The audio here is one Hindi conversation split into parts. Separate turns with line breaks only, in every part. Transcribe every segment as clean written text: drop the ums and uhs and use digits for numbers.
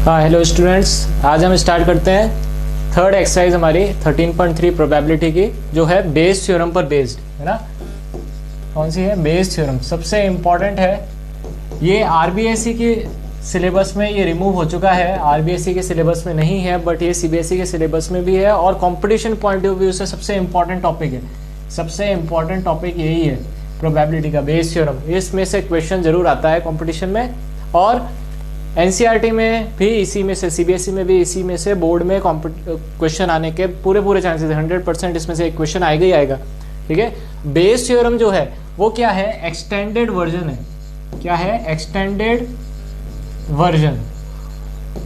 हाँ हेलो स्टूडेंट्स, आज हम स्टार्ट करते हैं थर्ड एक्सरसाइज हमारी 13.3 प्रोबेबिलिटी की, जो है बेस थ्योरम पर बेस्ड है ना। कौन सी है? बेस थ्योरम सबसे इम्पॉर्टेंट है। ये आरबीएसई के सिलेबस में ये रिमूव हो चुका है, आरबीएसई के सिलेबस में नहीं है, बट ये सीबीएसई के सिलेबस में भी है और कंपटीशन पॉइंट ऑफ व्यू से सबसे इम्पॉर्टेंट टॉपिक है। सबसे इम्पॉर्टेंट टॉपिक यही है प्रोबेबिलिटी का, बेस थ्योरम। इसमें से क्वेश्चन जरूर आता है कंपटीशन में, और एनसीईआरटी में भी इसी में से, सीबीएसई में भी इसी में से बोर्ड में क्वेश्चन आने के पूरे चांसेस, 100% इसमें से एक क्वेश्चन आएगा ही आएगा। ठीक है, बेस थ्योरम जो है वो क्या है? एक्सटेंडेड वर्जन है। क्या है? Extended version.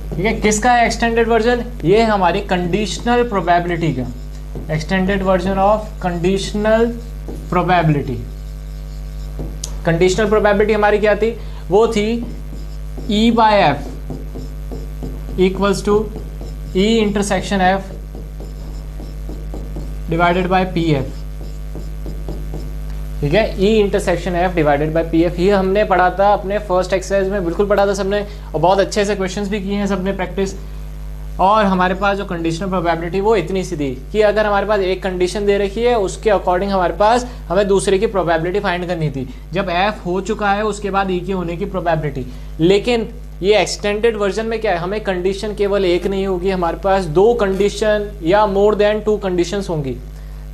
ठीक है, किसका है एक्सटेंडेड वर्जन? ये है हमारी कंडीशनल प्रोबेबिलिटी का, extended version of conditional probability. Conditional probability हमारी क्या थी? वो थी E by F equals to E intersection F divided by P F. ठीक है, E intersection F divided by P F. ये हमने पढ़ा था अपने फर्स्ट एक्सरसाइज में, बिल्कुल पढ़ा था सबने, और बहुत अच्छे से क्वेश्चंस भी किए हैं सबने प्रैक्टिस। और हमारे पास जो कंडीशनल प्रोबेबिलिटी वो इतनी सी थी कि अगर हमारे पास एक कंडीशन दे रखी है, उसके अकॉर्डिंग हमारे पास हमें दूसरे की प्रोबेबिलिटी फाइंड करनी थी। जब एफ हो चुका है उसके बाद ई के होने की प्रोबेबिलिटी। लेकिन ये एक्सटेंडेड वर्जन में क्या है? हमें कंडीशन केवल एक नहीं होगी, हमारे पास दो कंडीशन या मोर देन टू कंडीशंस होंगी।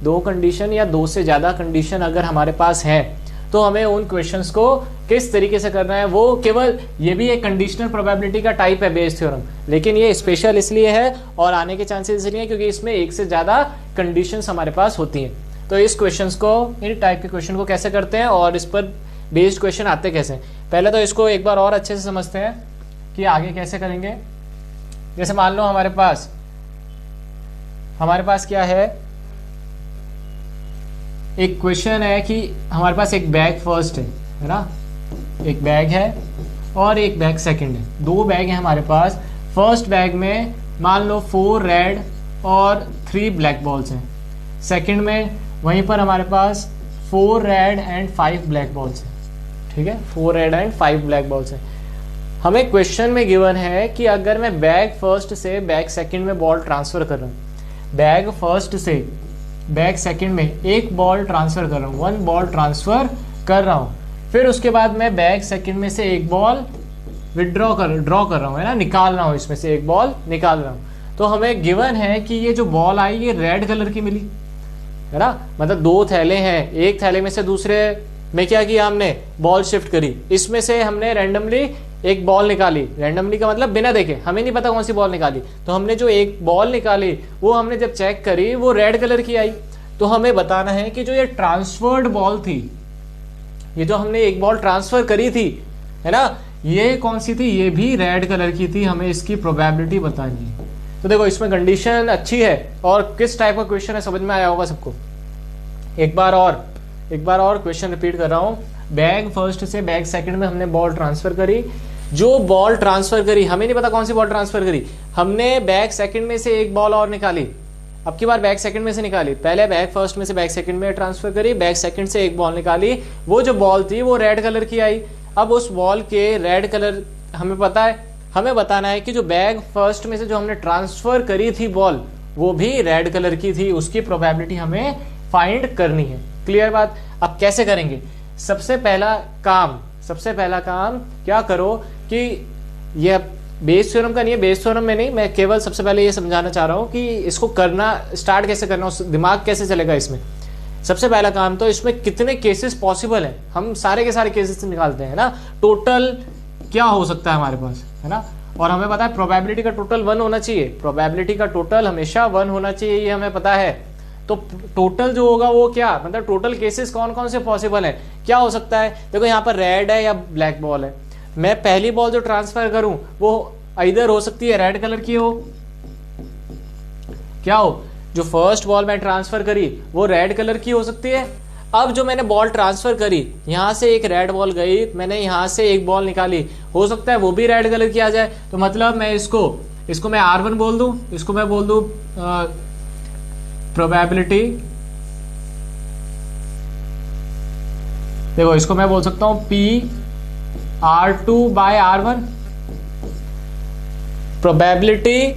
दो कंडीशन या दो से ज्यादा कंडीशन अगर हमारे पास है तो हमें उन क्वेश्चंस को किस तरीके से करना है, वो केवल, ये भी एक कंडीशनल प्रोबेबिलिटी का टाइप है बेस थ्योरम, लेकिन ये स्पेशल इसलिए है और आने के चांसेस इसलिए क्योंकि इसमें एक से ज्यादा कंडीशंस हमारे पास होती हैं। तो इस क्वेश्चंस को, इन टाइप के क्वेश्चन को कैसे करते हैं और इस पर बेस्ड क्वेश्चन आते कैसे, पहले तो इसको एक बार और अच्छे से समझते हैं कि आगे कैसे करेंगे। जैसे मान लो हमारे पास क्या है, एक क्वेश्चन है कि हमारे पास एक बैग फर्स्ट है ना, एक बैग है और एक बैग सेकंड है। दो बैग है हमारे पास। फर्स्ट बैग में मान लो 4 रेड और 3 ब्लैक बॉल्स हैं। सेकंड में वहीं पर हमारे पास 4 रेड एंड 5 ब्लैक बॉल्स हैं। ठीक है, 4 रेड एंड 5 ब्लैक बॉल्स हैं। हमें क्वेश्चन में गिवन है कि अगर मैं बैग फर्स्ट से बैग सेकंड में बॉल ट्रांसफर कर रहा हूँ, बैग फर्स्ट से बैग सेकंड में एक बॉल ट्रांसफर कर रहा हूँ, 1 बॉल ट्रांसफर कर रहा हूँ, फिर उसके बाद मैं बैग सेकंड में से एक बॉल ड्रॉ कर रहा हूँ, है ना, निकाल रहा हूँ, इसमें से एक बॉल निकाल रहा हूँ। तो हमें गिवन है कि ये जो बॉल आई ये रेड कलर की मिली, है ना। मतलब 2 थैले हैं, एक थैले में से दूसरे में क्या किया हमने? बॉल शिफ्ट करी। इसमें से हमने रैंडमली एक बॉल निकाली। रैंडमली का मतलब बिना देखे, हमें नहीं पता कौन सी बॉल निकाली। तो हमने जो एक बॉल निकाली वो हमने जब चेक करी वो रेड कलर की आई। तो हमें बताना है कि जो ये ट्रांसफर्ड बॉल थी, ये जो हमने एक बॉल ट्रांसफर करी थी, है ना, ये कौन सी थी? ये भी रेड कलर की थी। हमें इसकी प्रोबेबिलिटी बतानी है। तो देखो इसमें कंडीशन अच्छी है और किस टाइप का क्वेश्चन है समझ में आया होगा सबको। एक बार और क्वेश्चन रिपीट कर रहा हूं। बैग फर्स्ट से बैग सेकंड में हमने बॉल ट्रांसफर करी। जो बॉल ट्रांसफर करी, हमें नहीं पता कौन सी बॉल ट्रांसफर करी, हमने बैग सेकंड में से एक बॉल और निकाली। अब की बार बैग सेकंड में से निकाली, पहले बैग फर्स्ट में से बैग सेकंड में ट्रांसफर करी, बैग सेकंड से एक बॉल निकाली, वो जो बॉल थी वो रेड कलर की आई। अब उस बॉल के रेड कलर हमें पता है, हमें बताना है कि जो बैग फर्स्ट में से जो हमने ट्रांसफर करी थी बॉल, वो भी रेड कलर की थी, उसकी प्रोबेबिलिटी हमें फाइंड करनी है। क्लियर बात? अब कैसे करेंगे? सबसे पहला काम क्या करो कि ये बेस थ्योरम का नहीं है, बेस थ्योरम में नहीं, मैं केवल सबसे पहले ये समझाना चाह रहा हूं कि इसको करना स्टार्ट कैसे करना, दिमाग कैसे चलेगा इसमें। सबसे पहला काम तो इसमें कितने केसेस पॉसिबल है, हम सारे के सारे केसेस निकालते हैं ना। टोटल क्या हो सकता है हमारे पास, है ना, और हमें पता है प्रोबेबिलिटी का टोटल 1 होना चाहिए। प्रोबेबिलिटी का टोटल हमेशा 1 होना चाहिए, ये हमें पता है। तो टोटल जो होगा वो क्या, मतलब टोटल केसेस कौन कौन से पॉसिबल है, क्या हो सकता है। देखो यहाँ पर रेड है या ब्लैक बॉल है, मैं पहली बॉल जो ट्रांसफर करूं वो इधर हो सकती है रेड कलर की हो, क्या हो, जो फर्स्ट बॉल मैं ट्रांसफर करी वो रेड कलर की हो सकती है। अब जो मैंने बॉल ट्रांसफर करी, यहां से एक रेड बॉल गई, मैंने यहां से एक बॉल निकाली, हो सकता है वो भी रेड कलर की आ जाए। तो मतलब मैं इसको मैं R1 बोल दूं, इसको मैं बोल दूं प्रोबेबिलिटी, देखो इसको मैं बोल सकता हूं P R2 by R1, probability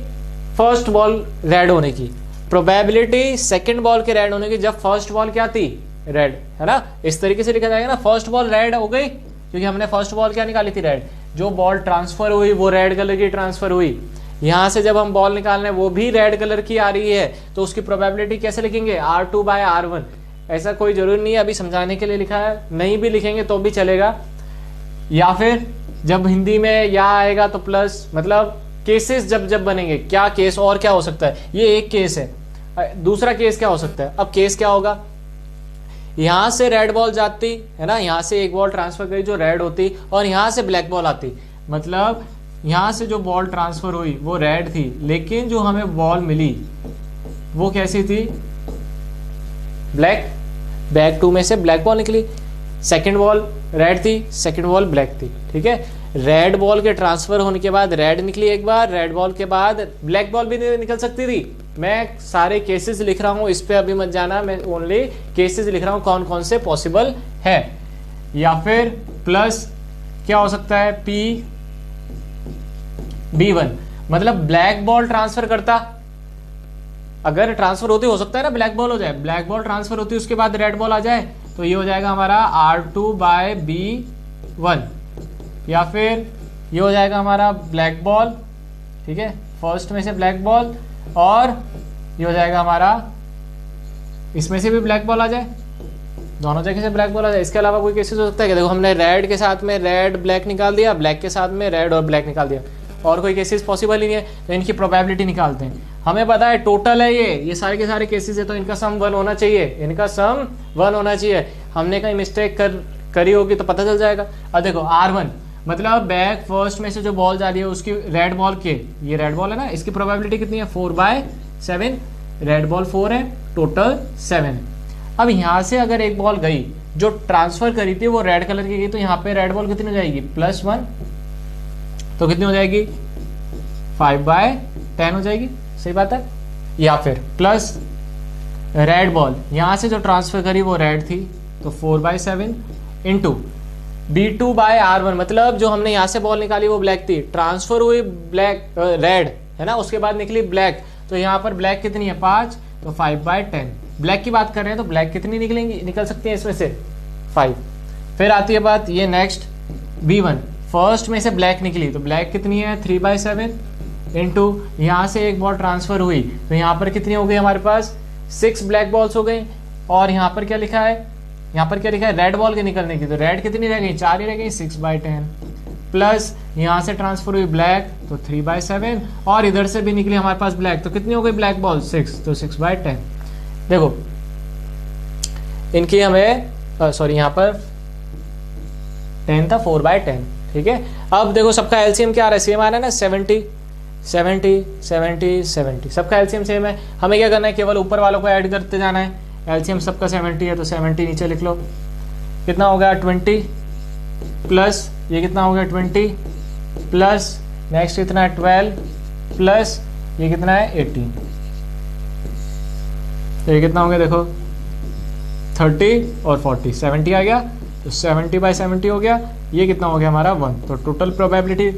first ball red होने की, प्रोबेबिलिटी सेकंड बॉल के रेड होने की जब फर्स्ट बॉल क्या थी, रेड, है ना। इस तरीके से लिखा जाएगा ना, फर्स्ट बॉल रेड हो गई क्योंकि हमने फर्स्ट बॉल क्या निकाली थी, रेड। जो बॉल ट्रांसफर हुई वो रेड कलर की ट्रांसफर हुई, यहां से जब हम बॉल निकालने वो भी रेड कलर की आ रही है, तो उसकी प्रोबेबिलिटी कैसे लिखेंगे, R2/R1। ऐसा कोई जरूरी नहीं है, अभी समझाने के लिए लिखा है, नहीं भी लिखेंगे तो भी चलेगा। या फिर जब हिंदी में या आएगा तो प्लस, मतलब केसेस जब जब बनेंगे, क्या केस और क्या हो सकता है, ये एक केस है, दूसरा केस क्या हो सकता है। अब केस क्या होगा, यहां से रेड बॉल जाती है ना, यहां से एक बॉल ट्रांसफर करी जो रेड होती और यहां से ब्लैक बॉल आती, मतलब यहां से जो बॉल ट्रांसफर हुई वो रेड थी, लेकिन जो हमें बॉल मिली वो कैसी थी, ब्लैक। बैक 2 में से ब्लैक बॉल निकली, सेकंड बॉल रेड थी, सेकंड बॉल ब्लैक थी, ठीक है। रेड बॉल के ट्रांसफर होने के बाद रेड निकली एक बार, रेड बॉल के बाद ब्लैक बॉल भी निकल सकती थी। मैं सारे केसेस लिख रहा हूं, इस पे अभी मत जाना, मैं ओनली केसेस लिख रहा हूं कौन कौन से पॉसिबल है। या फिर प्लस क्या हो सकता है, P/B1, मतलब ब्लैक बॉल ट्रांसफर करता, अगर ट्रांसफर होती हो सकता है ना ब्लैक बॉल हो जाए, ब्लैक बॉल ट्रांसफर होती उसके बाद रेड बॉल आ जाए, तो ये हो जाएगा हमारा R2/B1। या फिर ये हो जाएगा हमारा ब्लैक बॉल, ठीक है, फर्स्ट में से ब्लैक बॉल, और ये हो जाएगा हमारा इसमें से भी ब्लैक बॉल आ जाए, दोनों जगह से ब्लैक बॉल आ जाए। इसके अलावा कोई केसेस हो सकता है कि देखो हमने रेड के साथ में रेड ब्लैक निकाल दिया, ब्लैक के साथ में रेड और ब्लैक निकाल दिया, और कोई केसेस पॉसिबल ही नहीं है, तो इनकी प्रोबेबिलिटी निकालते हैं। हमें पता है टोटल है ये सारे के सारे केसेस है, तो इनका सम 1 होना चाहिए, इनका सम 1 होना चाहिए। हमने कहीं मिस्टेक करी होगी तो पता चल जाएगा। अब देखो R1 मतलब बैक फर्स्ट में से जो बॉल जा रही है उसकी रेड बॉल के, ये रेड बॉल है ना, इसकी प्रोबेबिलिटी कितनी है, 4/7, रेड बॉल 4 है, टोटल 7 है। अब यहां से अगर एक बॉल गई जो ट्रांसफर करी थी वो रेड कलर की गई, तो यहाँ पे रेड बॉल कितनी हो जाएगी, +1, तो कितनी हो जाएगी, 5/10 हो जाएगी, सही बात है। या फिर प्लस रेड बॉल यहां से जो ट्रांसफर करी वो रेड थी, तो 4/7 इंटू B2/R1, मतलब जो हमने यहां से बॉल निकाली वो ब्लैक थी, ट्रांसफर हुई ब्लैक रेड है ना, उसके बाद निकली ब्लैक, तो यहाँ पर ब्लैक कितनी है, 5, तो 5/10। ब्लैक की बात कर रहे हैं तो ब्लैक कितनी निकल सकती है इसमें से, 5। फिर आती है बात ये नेक्स्ट B1, फर्स्ट में से ब्लैक निकली, तो ब्लैक कितनी है, 3/7 इंटू यहाँ से एक बॉल ट्रांसफर हुई, तो यहाँ पर कितनी हो गई हमारे पास, 6 ब्लैक बॉल्स हो गई। और यहाँ पर क्या लिखा है, यहाँ पर क्या लिखा है, रेड बॉल के निकलने की, तो रेड कितनी रह गई, 4 ही रह गई, 6/10, प्लस यहाँ से ट्रांसफर हुई ब्लैक, तो 3/7, और इधर से भी निकली हमारे पास ब्लैक, तो कितनी हो गई ब्लैक बॉल, 6, तो 6/10। देखो इनकी हमें सॉरी यहाँ पर 10 था, 4/10, ठीक है। अब देखो सबका एलसीएम क्या आ रहा है, सेम आ रहा है ना, 70 70 70 70, सबका एलसीएम सेम है। हमें क्या करना है, केवल ऊपर वालों को ऐड करते जाना है। एलसीएम सबका 70 है, तो 70 नीचे लिख लो, कितना हो गया 20, प्लस ये कितना हो गया 20, प्लस नेक्स्ट कितना है 12, प्लस ये कितना है 18, तो ये कितना हो गया देखो 30 और 40, 70 आ गया, तो 70/70 हो गया। ये कितना हो गया हमारा 1, तो टोटल प्रोबेबिलिटी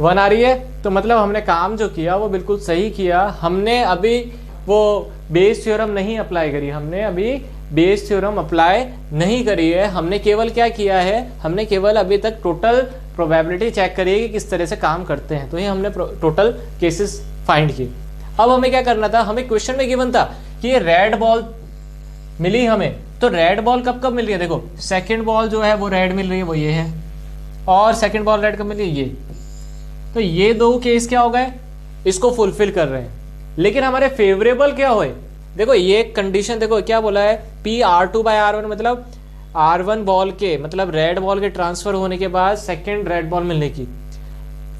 1 आ रही है। तो मतलब हमने काम जो किया वो बिल्कुल सही किया। हमने अभी वो बेस थ्योरम नहीं अप्लाई करी, हमने अभी बेस थ्योरम अप्लाई नहीं करी है। हमने केवल क्या किया है, हमने केवल अभी तक टोटल प्रोबेबिलिटी चेक करी है कि किस तरह से काम करते हैं। तो ये हमने टोटल केसेस फाइंड किए। अब हमें क्या करना था, हमें क्वेश्चन में गिवन था कि ये रेड बॉल मिली हमें, तो रेड बॉल कब कब मिल रही है, देखो सेकंड बॉल जो है वो रेड मिल रही है, वो ये है, और सेकंड बॉल रेड कब मिल रही है, ये। तो ये दो केस क्या हो गए, इसको फुलफिल कर रहे हैं। लेकिन हमारे फेवरेबल क्या हुए, देखो ये कंडीशन देखो क्या बोला है, PR2/R1 मतलब R1 बॉल के, मतलब रेड बॉल के ट्रांसफर होने के बाद सेकंड रेड बॉल मिलने की,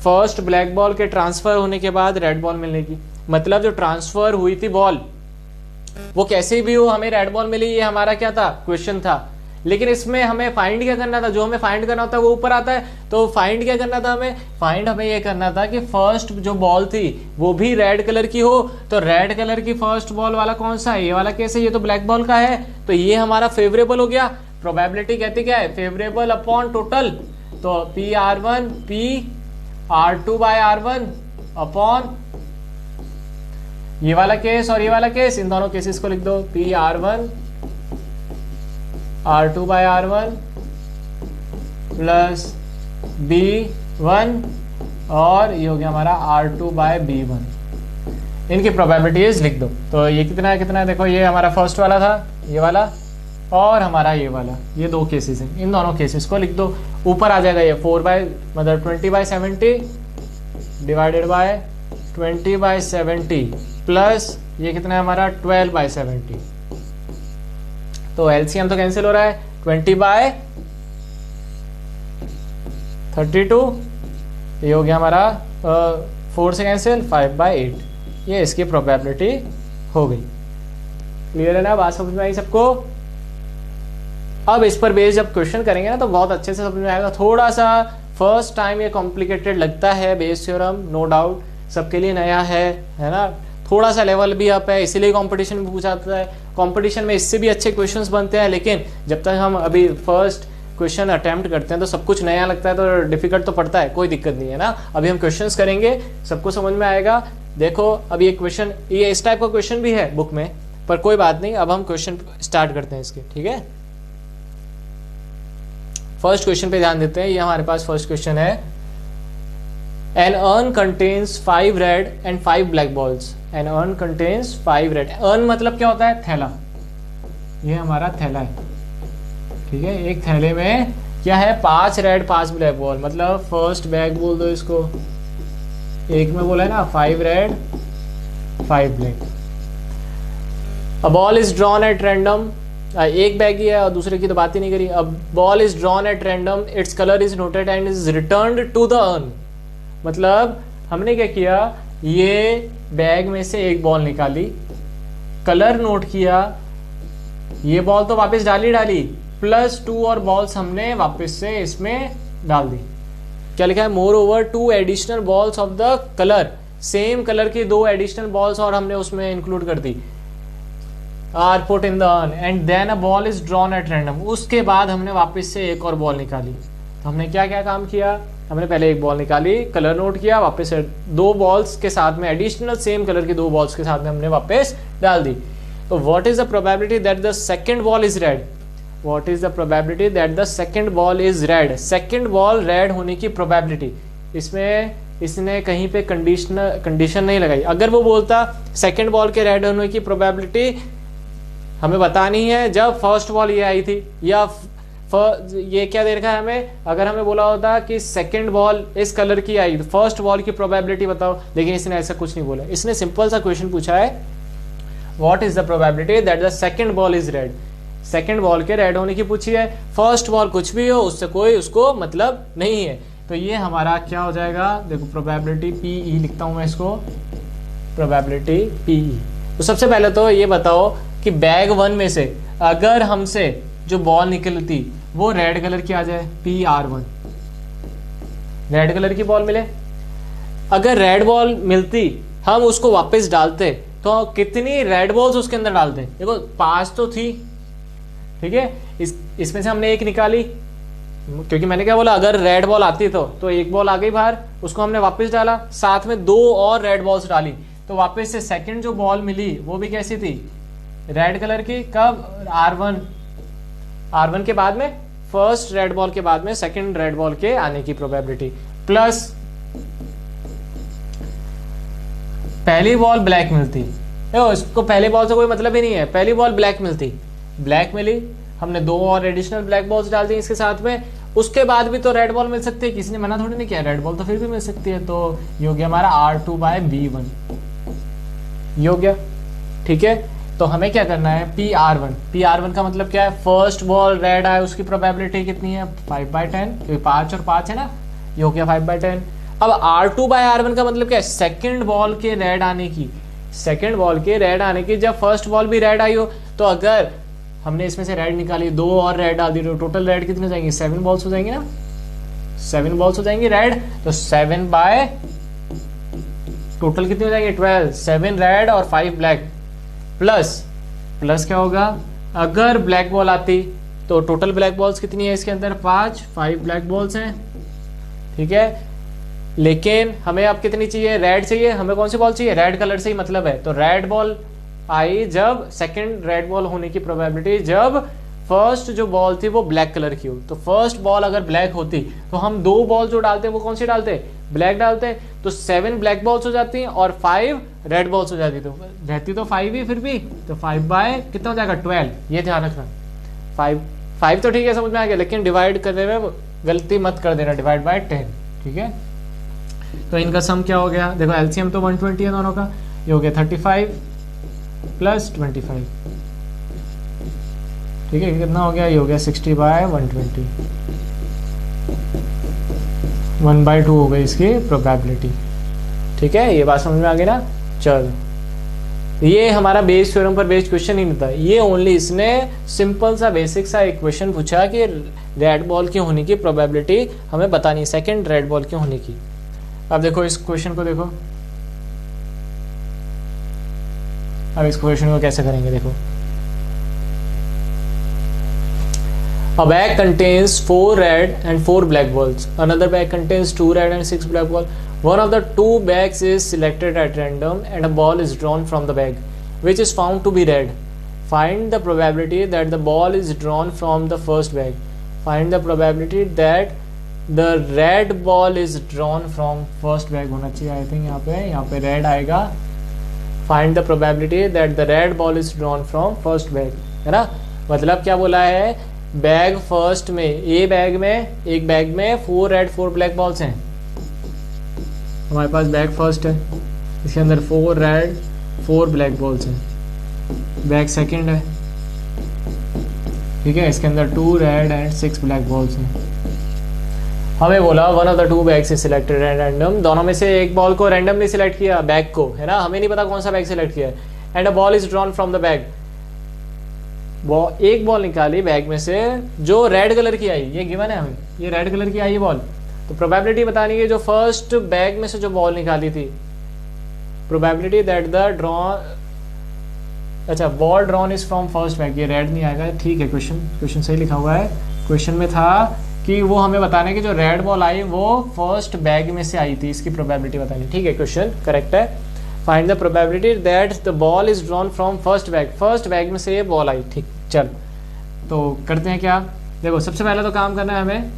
फर्स्ट ब्लैक बॉल के ट्रांसफर होने के बाद रेड बॉल मिलने की। मतलब जो ट्रांसफर हुई थी बॉल वो कैसे भी हो हमें रेड बॉल मिली, ये हमारा क्या था, क्वेश्चन था। लेकिन इसमें हमें फाइंड क्या करना था, जो हमें फाइंड करना होता है वो ऊपर आता है। तो फाइंड क्या करना था हमें, फाइंड हमें ये करना था कि फर्स्ट जो बॉल थी वो भी रेड कलर की हो। तो रेड कलर की फर्स्ट बॉल वाला कौन सा है, ये वाला केस है, ये तो ब्लैक बॉल का है, तो ये हमारा फेवरेबल हो गया। प्रोबेबिलिटी कहती क्या है, फेवरेबल अपॉन टोटल। तो PR1 PR2/R1 अपॉन ये वाला केस और ये वाला केस, इन दोनों केसेस को लिख दो, P R1 R2 bye R1 plus B1 और ये हो गया हमारा R2 बाय B1। इनकी प्रोबेबिलिटीज लिख दो। तो ये कितना है देखो, ये हमारा फर्स्ट वाला था, ये वाला, और हमारा ये वाला, ये दो केसेस हैं, इन दोनों केसेस को लिख दो। ऊपर आ जाएगा ये 20/70 डिवाइडेड बाय 20/70 प्लस ये कितना है हमारा 12/70। तो एलसीएम तो कैंसिल हो रहा है, 20/32, ये हो गया हमारा 4 से कैंसिल, 5/8। ये इसकी प्रोबेबिलिटी हो गई। क्लियर है ना, बात समझ में आई सबको? अब इस पर बेस जब क्वेश्चन करेंगे ना तो बहुत अच्छे से समझ में आएगा। थोड़ा सा फर्स्ट टाइम ये कॉम्प्लिकेटेड लगता है बेस थ्योरम, नो डाउट सबके लिए नया है ना, थोड़ा सा लेवल भी अप है, इसीलिए कंपटीशन में पूछा जाता है। कंपटीशन में इससे भी अच्छे क्वेश्चंस बनते हैं, लेकिन जब तक हम अभी फर्स्ट क्वेश्चन अटेम्प्ट करते हैं तो सब कुछ नया लगता है, तो डिफिकल्ट तो पड़ता है, कोई दिक्कत नहीं है ना। अभी हम क्वेश्चंस करेंगे, सबको समझ में आएगा। देखो अब ये क्वेश्चन, ये इस टाइप का क्वेश्चन भी है बुक में, पर कोई बात नहीं, अब हम क्वेश्चन स्टार्ट करते हैं इसके, ठीक है। फर्स्ट क्वेश्चन पे ध्यान देते हैं। ये हमारे पास फर्स्ट क्वेश्चन है, An urn contains 5 red and 5 black balls. An urn contains 5 red. Urn मतलब क्या होता है? थैला। ये हमारा थैला है, ठीक है। एक थैले में क्या है? 5 रेड 5 ब्लैक बॉल, मतलब फर्स्ट बैग बोल दो इसको। एक में बोला है ना 5 red 5 black. A ball is drawn at random. एक बैग ही है और दूसरे की तो बात ही नहीं करी। A ball is drawn at random. Its color is noted and is returned to the urn. मतलब हमने क्या किया, ये बैग में से एक बॉल निकाली, कलर नोट किया, ये बॉल तो वापस डाली, प्लस 2 और बॉल्स हमने वापस से इसमें डाल दी। क्या लिखा है? More over 2 additional balls of the colour, same colour की 2 एडिशनल बॉल्स और हमने उसमें इंक्लूड कर दी, are put in the urn and then a ball is drawn at random. उसके बाद हमने वापस से एक और बॉल निकाली। तो हमने क्या क्या काम किया? हमने पहले एक बॉल निकाली, कलर नोट किया, वापस से 2 बॉल्स के साथ में एडिशनल सेम कलर की 2 बॉल्स के साथ में हमने वापस डाल दी। तो what is the probability that the second ball is red? What is the probability that the second ball is red? Second ball red होने की प्रोबेबिलिटी, इसमें इसने कहीं पे कंडीशन नहीं लगाई। अगर वो बोलता सेकंड बॉल के रेड होने की प्रोबेबिलिटी हमें बतानी है जब फर्स्ट बॉल ये आई थी, या ये क्या दे रखा है हमें, अगर हमें बोला होता कि सेकंड बॉल इस कलर की आई तो फर्स्ट बॉल की प्रोबेबिलिटी बताओ, लेकिन इसने ऐसा कुछ नहीं बोला। इसने सिंपल सा क्वेश्चन पूछा है, what is the probability that the second ball is red? Second ball के रेड होने की पूछी है, फर्स्ट बॉल कुछ भी हो उससे कोई उसको मतलब नहीं है। तो ये हमारा क्या हो जाएगा, देखो प्रोबेबिलिटी PE लिखता हूं मैं इसको, प्रोबेबिलिटी PE। तो सबसे पहले तो ये बताओ कि बैग 1 में से अगर हमसे जो बॉल निकलती वो रेड कलर की आ जाए, PR1, रेड कलर की बॉल मिले, अगर रेड बॉल मिलती हम उसको वापस डालते तो कितनी रेड बॉल्स उसके अंदर डालते? देखो 5 तो थी, ठीक है, इसमें से हमने एक निकाली, क्योंकि मैंने क्या बोला, अगर रेड बॉल आती तो एक बॉल आ गई बाहर, उसको हमने वापस डाला, साथ में 2 और रेड बॉल्स डाली, तो वापस से सेकंड जो बॉल मिली वो भी कैसी थी? रेड कलर की। कब? R1 के बाद में, फर्स्ट रेड बॉल के बाद में सेकंड रेड बॉल के आने की प्रोबेबिलिटी, प्लस पहली बॉल ब्लैक मिलती। देखो इसको पहली बॉल से कोई मतलब ही नहीं है, पहली बॉल ब्लैक मिलती, ब्लैक मिली, हमने 2 और एडिशनल ब्लैक बॉल्स डाल दी इसके साथ में, उसके बाद भी तो रेड बॉल मिल सकती है, किसी ने मना थोड़ी नहीं किया, रेड बॉल तो फिर भी मिल सकती है। तो ये हो गया हमारा R2/B1, ये हो गया, ठीक है। तो हमें क्या करना है, PR1 का मतलब क्या है? फर्स्ट बॉल रेड आए उसकी प्रोबेबिलिटी कितनी है? 5/10, क्योंकि 5 और 5 है ना, ये हो गया 5/10। अब R2/R1 का मतलब क्या है? सेकंड बॉल के रेड आने की, सेकंड बॉल के रेड आने की, जब फर्स्ट बॉल भी रेड आई हो, तो अगर हमने इसमें से रेड निकाली, 2 और रेड डाल दी, तो टोटल रेड कितने हो जाएंगे? 7 बॉल्स हो जाएंगे ना, 7 बॉल्स हो जाएंगी रेड। तो 7 बाय टोटल कितने हो जाएंगे? 12, 7 रेड और 5 ब्लैक, प्लस क्या होगा, अगर ब्लैक बॉल आती तो टोटल ब्लैक बॉल्स कितनी है इसके अंदर? 5 ब्लैक बॉल्स हैं, ठीक है। लेकिन हमें अब कितनी चाहिए, रेड चाहिए, हमें कौन सी बॉल चाहिए, रेड कलर से ही मतलब है। तो रेड बॉल आई जब, सेकंड रेड बॉल होने की प्रोबेबिलिटी जब फर्स्ट जो बॉल थी वो ब्लैक कलर की हो। तो फर्स्ट बॉल अगर ब्लैक होती तो हम 2 बॉल जो डालते हैं वो कौन सी डालते, ब्लैक डालते हैं। तो 7 ब्लैक बॉल्स हो जाती हैं और 5 रेड बॉल्स हो जाती, तो रहती तो 5 ही फिर भी, तो 5 बाय कितना हो जाएगा 12, ये ध्यान रखना। 5 तो ठीक है समझ में आ गया, लेकिन डिवाइड करने में गलती मत कर देना, डिवाइड बाय 10, ठीक है। तो इनका सम क्या हो गया, देखो एलसीएम तो 120 है दोनों का, ये हो गया 35 प्लस 25, ठीक है, कितना हो गया, ये हो गया 60 बाय 120, 1/2 हो गई इसकी प्रोबेबिलिटी, ठीक है। ये बात समझ में आ गई ना। चलो ये हमारा बेस थ्योरम पर बेस्ड क्वेश्चन ही नहीं था, ये ओनली इसने सिंपल सा बेसिक सा एक क्वेश्चन पूछा कि रेड बॉल के होने की प्रोबेबिलिटी हमें बतानी, सेकंड रेड बॉल के होने की। अब देखो इस क्वेश्चन को, देखो अब इस क्वेश्चन को कैसे करेंगे, देखो A bag contains 4 red and 4 black balls. Another bag contains 2 red and 6 black balls. One of the 2 bags is selected at random and a ball is drawn from the bag, which is found to be red. Find the probability that the ball is drawn from the first bag. Find the probability that the red ball is drawn from first bag होना चाहिए, I think यहाँ पे red आएगा। Find the probability that the red ball is drawn from first bag, है ना। मतलब क्या बोला है, बैग फर्स्ट में, ए बैग में, एक बैग में 4 रेड 4 ब्लैक बॉल्स हैं, हमारे पास बैग फर्स्ट है, इसके अंदर 4 रेड 4 ब्लैक बॉल्स हैं। बैग सेकंड है, ठीक है, इसके अंदर 2 रेड एंड 6 ब्लैक बॉल्स हैं। हमें बोला one of the 2 bags is selected at random, दोनों में से एक बॉल को रैंडमली सिलेक्ट किया, बैग को, है ना, हमें नहीं पता कौन सा बैग सिलेक्ट किया है। And a ball is drawn from the bag, वो एक बॉल निकाली बैग में से जो रेड कलर की आई, ये गिवन है हमें, ये रेड कलर की आई बॉल। तो प्रोबेबिलिटी बतानी है जो फर्स्ट बैग में से जो बॉल निकाली थी, प्रोबेबिलिटी दैट द ड्रॉन, अच्छा ball drawn is from first bag, ये रेड नहीं आएगा, ठीक है, क्वेश्चन सही लिखा हुआ है। क्वेश्चन में था कि वो हमें बताना है कि जो रेड बॉल आई वो फर्स्ट बैग में से आई थी, इसकी प्रोबेबिलिटी बतानी, ठीक है, क्वेश्चन करेक्ट है। Find the probability that the ball is drawn from first bag, first bag में से ये बॉल आई, ठीक। चल तो करते हैं क्या, देखो सबसे पहले तो काम करना है हमें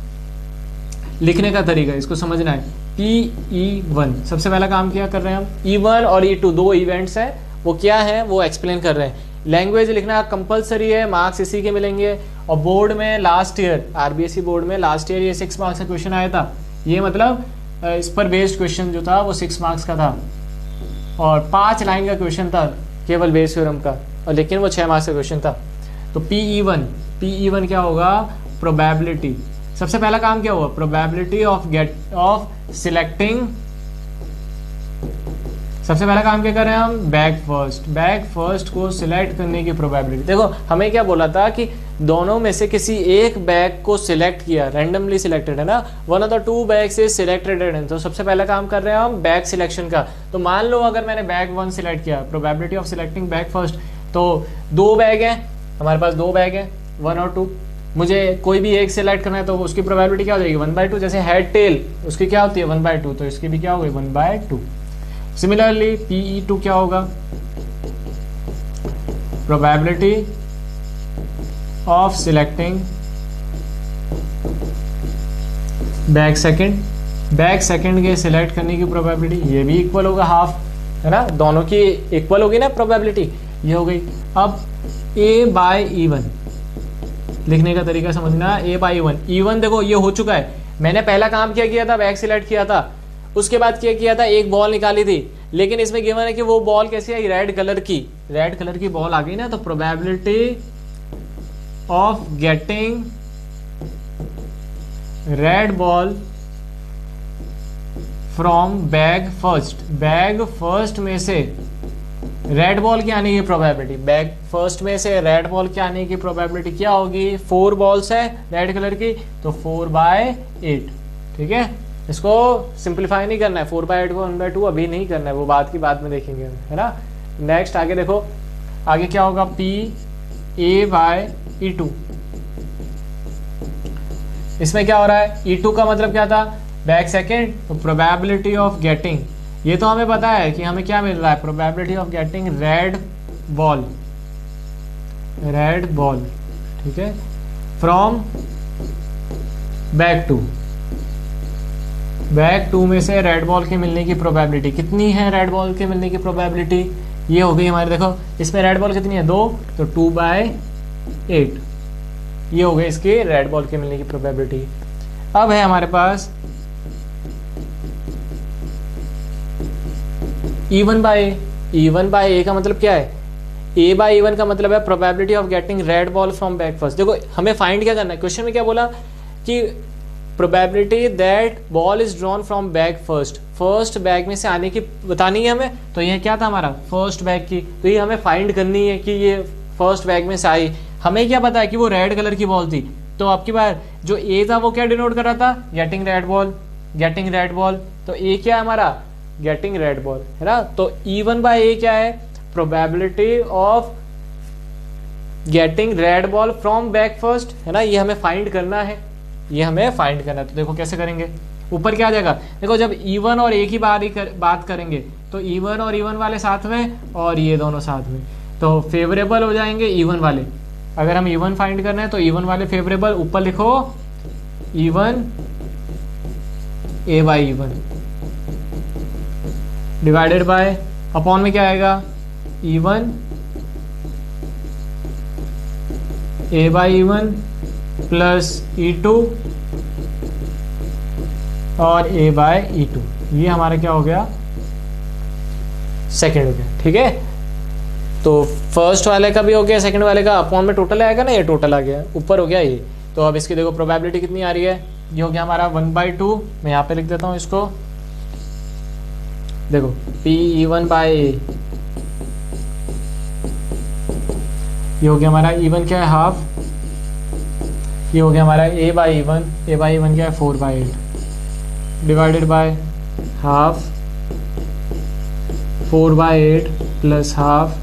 लिखने का तरीका, इसको समझना है। PE1 सबसे पहला काम क्या कर रहे हैं हम, E1 और E2 2 इवेंट्स हैं, वो क्या है वो एक्सप्लेन कर रहे हैं। लैंग्वेज लिखना कंपलसरी है, मार्क्स इसी के मिलेंगे। और बोर्ड में लास्ट ईयर, RBSE बोर्ड में लास्ट ईयर ये 6 मार्क्स का क्वेश्चन आया था, ये मतलब इस पर बेस्ड क्वेश्चन जो था वो 6 मार्क्स का था और 5 लाइन का क्वेश्चन था केवल बेस थ्योरम का, और लेकिन वो 6 मार्क्स का क्वेश्चन था। तो PE1 क्या होगा, प्रोबेबिलिटी। सबसे पहला काम क्या हुआ, प्रोबेबिलिटी ऑफ सिलेक्टिंग, सबसे पहला काम क्या कर रहे हैं हम, बैग फर्स्ट को सिलेक्ट करने की प्रोबेबिलिटी। देखो हमें क्या बोला था कि दोनों में से किसी एक बैग को सिलेक्ट किया, रैंडमली सिलेक्टेड है ना, one of the 2 bags is selected, तो सबसे पहला काम कर रहे हैं हम बैग सिलेक्शन का। तो मान लो अगर मैंने बैग 1 सिलेक्ट किया, probability of selecting bag first, तो 2 बैग हैं हमारे पास, 2 बैग हैं 1 और 2, मुझे कोई भी एक सिलेक्ट करना है तो उसकी प्रोबेबिलिटी क्या हो जाएगी 1/2, जैसे हेड टेल उसकी क्या होती है 1/2, तो इसकी भी क्या होगी 1/2। सिमिलरली PE2 क्या होगा, probability of selecting bag second के सिलेक्ट करने की प्रोबेबिलिटी, ये भी इक्वल होगा हाफ, है ना, दोनों की इक्वल होगी ना प्रोबेबिलिटी, ये हो गई। अब A/E1 लिखने का तरीका समझना, A/E1, E1 देखो ये हो चुका है, मैंने पहला काम क्या किया था, बैग सिलेक्ट किया था, उसके बाद क्या किया था, एक बॉल निकाली थी, लेकिन इसमें गिवन है कि वो बॉल कैसी आई, रेड कलर की बॉल आ गई ना, तो probability of getting red ball from bag first में से रेड बॉल के आने की प्रोबेबिलिटी, बैग फर्स्ट में से रेड बॉल के आने की प्रोबेबिलिटी क्या होगी, 4 बॉल्स है रेड कलर की, तो 4/8, ठीक है। इसको सिंप्लीफाई नहीं करना है, 4/8 को 1/2 अभी नहीं करना है, वो बात की बात में देखेंगे, है ना। नेक्स्ट आगे देखो, आगे क्या होगा, PA/E2, इसमें क्या हो रहा है, E2 का मतलब क्या था, बैग सेकेंड, तो प्रोबेबिलिटी ऑफ गेटिंग, ये तो हमें पता है कि हमें क्या मिल रहा है, probability of getting red ball, ठीक है, फ्रॉम बैग टू में से रेड बॉल के मिलने की प्रोबेबिलिटी कितनी है, रेड बॉल के मिलने की प्रोबेबिलिटी ये हो गई हमारी, देखो इसमें रेड बॉल कितनी है 2, तो 2/8 ये हो गई इसकी रेड बॉल के मिलने की प्रोबेबिलिटी। अब है हमारे पास E1 बाय ए का मतलब क्या है, A/E1 का मतलब है probability of getting red ball from bag first. देखो हमें फाइंड क्या करना है, क्वेश्चन में क्या बोला कि probability that ball is drawn from bag first bag में से आने की बतानी है हमें, तो ये क्या था हमारा फर्स्ट बैग की, तो ये हमें फाइंड करनी है कि ये फर्स्ट बैग में से आई। हमें क्या पता है कि वो रेड कलर की बॉल थी, तो आपकी बार जो ए था वो क्या डिनोट कर रहा था, गेटिंग रेड बॉल, तो ए क्या है हमारा गेटिंग रेड बॉल, है ना। तो E1/A क्या है, probability of getting red ball from bag first, है ना, ये हमें फाइंड करना है, तो देखो कैसे करेंगे, ऊपर क्या आ जाएगा, देखो जब E1 और A की बात करेंगे तो E1 और E1 वाले साथ में और ये दोनों साथ में, तो फेवरेबल हो जाएंगे E1 वाले। अगर हम E1 फाइंड करना है तो E1 वाले फेवरेबल, ऊपर लिखो E1 A/E1 divided by upon में क्या आएगा E1 A/E1 प्लस E2 और A/E2, ये हमारा क्या हो गया सेकेंड हो गया, ठीक है। तो फर्स्ट वाले का भी हो गया, सेकंड वाले का अपॉन में टोटल आएगा ना, ये टोटल आ गया ऊपर हो गया ये। तो अब इसकी देखो प्रोबेबिलिटी कितनी आ रही है, ये हो गया हमारा 1/2, मैं यहाँ पे लिख देता हूँ इसको, देखो PE1/A, ये हो गया हमारा E1 क्या है हाफ, ये हो गया हमारा A/E1 क्या है 4/8 divided by half 4/8 plus half,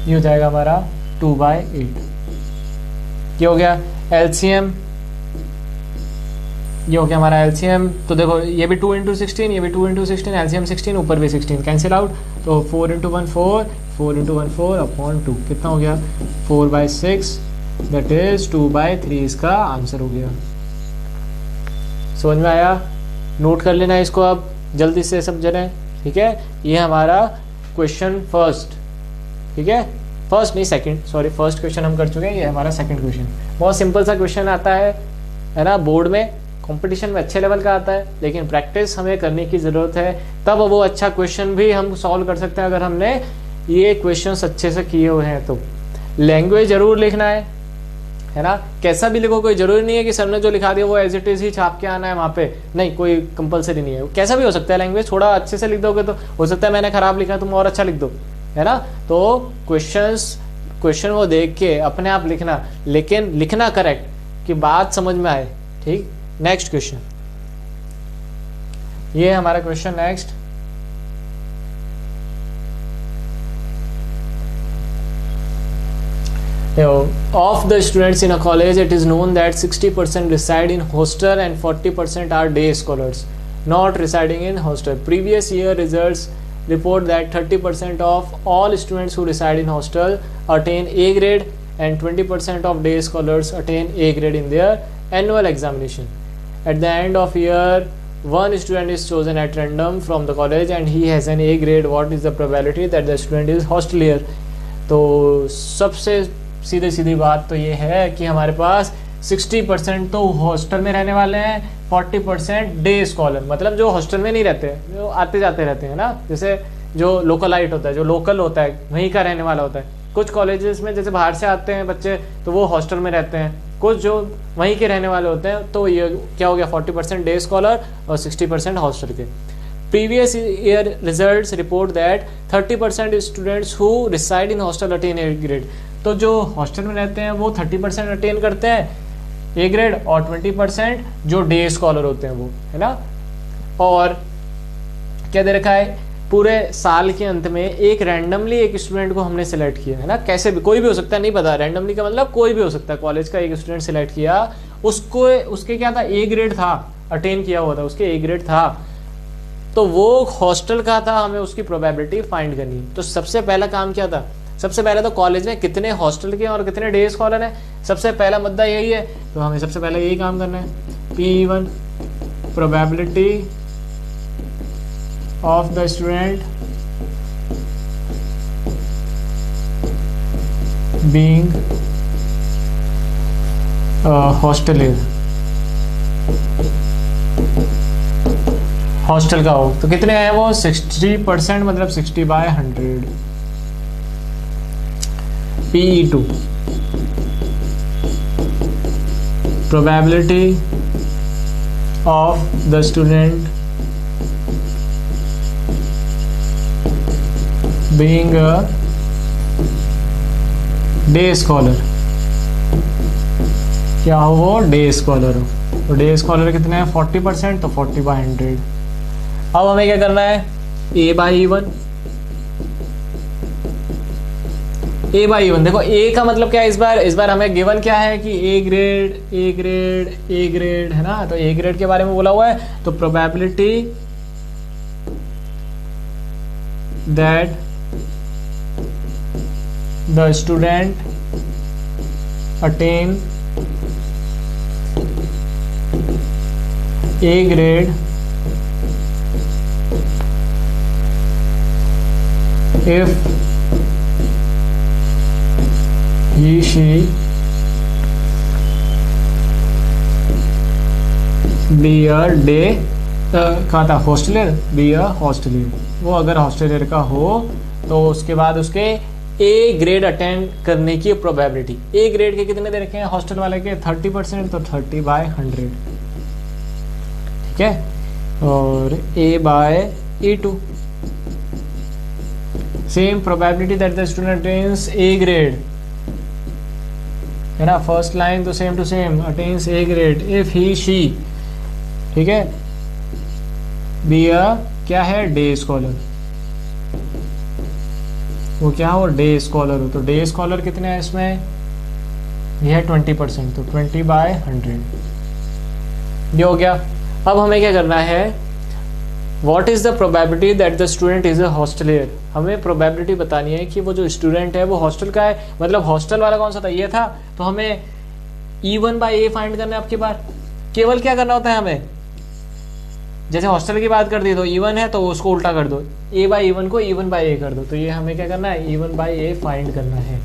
ये हो जाएगा हमारा 2/8, ये हो गया LCM, ये हो गया हमारा LCM। तो देखो ये भी 2 × 16, ये भी 2 × 16, LCM 16, ऊपर भी 16 कैंसिल आउट, तो 4 × 1 4, 4 × 1 4 अपॉन 2 कितना हो गया 4/6, दैट इज 2/3 इसका आंसर हो गया। समझ में आया, नोट कर लेना इसको अब जल्दी से सब जने, ठीक है। ये हमारा क्वेश्चन फर्स्ट, ठीक है, फर्स्ट नहीं सेकंड, सॉरी फर्स्ट क्वेश्चन हम कर चुके हैं, ये हमारा सेकंड क्वेश्चन। बहुत सिंपल सा क्वेश्चन आता है ना, बोर्ड में कंपटीशन में अच्छे लेवल का आता है, लेकिन प्रैक्टिस हमें करने की ज़रूरत है, तब वो अच्छा क्वेश्चन भी हम सॉल्व कर सकते हैं अगर हमने ये क्वेश्चंस अच्छे से किए हुए हैं। तो लैंग्वेज जरूर लिखना है ना, कैसा भी लिखो, कोई जरूरी नहीं है कि सर ने जो लिखा दिया वो एज इट इज ही छाप के आना है वहाँ पे, नहीं, कोई कंपलसरी नहीं है, कैसा भी हो सकता है लैंग्वेज, थोड़ा अच्छे से लिख दोगे तो हो सकता है मैंने खराब लिखा तुम और अच्छा लिख दो, है ना। तो क्वेश्चन वो देख के अपने आप लिखना, लेकिन लिखना करेक्ट कि बात समझ में आए, ठीक। नेक्स्ट क्वेश्चन, ये है हमारा question next. Of the students in a college, it is known that 60% reside in hostel and 40% are day scholars not residing in hostel. Previous year results report that 30% of all students who reside in hostel attain A grade and 20% of day scholars attain A grade in their annual examination. At the end of year, one student is chosen at random from the college and he has an A grade. What is the probability that the student is hostelier? तो सबसे सीधी बात तो ये है कि हमारे पास 60% तो हॉस्टल में रहने वाले हैं, 40% डे स्कॉलर, मतलब जो हॉस्टल में नहीं रहते, जो आते जाते रहते हैं ना, जैसे जो लोकलाइट होता है, जो लोकल होता है, वहीं का रहने वाला होता है। कुछ कॉलेजेस में जैसे बाहर से आते हैं बच्चे तो वो हॉस्टल में रहते हैं, कुछ जो वहीं के रहने वाले होते हैं, तो ये क्या हो गया 40% डे स्कॉलर और 60% हॉस्टल के। Previous year results report that 30% students who reside in hostel attain A grade. तो जो हॉस्टल में रहते हैं वो 30% अटेन करते हैं ए ग्रेड और 20% जो डे स्कॉलर होते हैं वो, है ना। और क्या दे रखा है, पूरे साल के अंत में एक रैंडमली एक स्टूडेंट को हमने सिलेक्ट किया, है ना, कैसे भी, कोई भी हो सकता है, नहीं पता, रैंडमली का मतलब कोई भी हो सकता है, कॉलेज का एक स्टूडेंट सिलेक्ट किया, उसको उसके क्या था, ए ग्रेड था। अटेन किया हुआ था, उसके ए ग्रेड था, तो वो हॉस्टल का था, हमें उसकी प्रोबेबिलिटी फाइंड करनी है। तो सबसे पहला काम क्या था, सबसे पहले तो कॉलेज में कितने हॉस्टल के और कितने डे स्कॉलर हैं, सबसे पहला मुद्दा यही है। तो हमें सबसे पहले यही काम करना है, P1 probability of the student being hostelier, hostel का हो तो कितने हैं वो 60%, मतलब 60/100। PE2 probability of the student being a day scholar, क्या हो वो डे स्कॉलर हो, तो डे स्कॉलर कितने हैं 40%, तो 40/100। अब हमें क्या करना है, A/E1, A/E1। देखो ए का मतलब क्या है, इस बार हमें गिवन क्या है कि ए ग्रेड है ना, तो ए ग्रेड के बारे में बोला हुआ है। तो probability that the student attain A grade if he she be a day कहा था हॉस्टलियर, बी अ हॉस्टलियर, वो अगर हॉस्टलियर का हो तो उसके बाद उसके ए ग्रेड अटेंड करने की प्रोबेबिलिटी, ए ग्रेड के कितने दे रखे हैं हॉस्टल वाले के 30%, तो 30/100, ठीक है। और A/E2 same probability that the student attains A grade, है ना, फर्स्ट लाइन तो same to same, attains A grade if he she, ठीक है, बी अ क्या है डे स्कॉलर, वो क्या हो डे स्कॉलर हो, तो डे स्कॉलर कितने हैं इसमें, ये है 20%, तो 20/100 ये हो गया। अब हमें क्या करना है, What is the probability that the student is a hostelier? हमें प्रोबेबिलिटी बतानी है कि वो जो स्टूडेंट है वो हॉस्टल का है, मतलब हॉस्टल वाला कौन सा था, ये था, तो हमें E1/A फाइंड करना है। आपकी बार केवल क्या करना होता है हमें, जैसे हॉस्टल की बात कर दी तो E1 है तो उसको उल्टा कर दो, A/E1 को E1/A कर दो, तो ये हमें क्या करना है E1/A फाइंड करना है।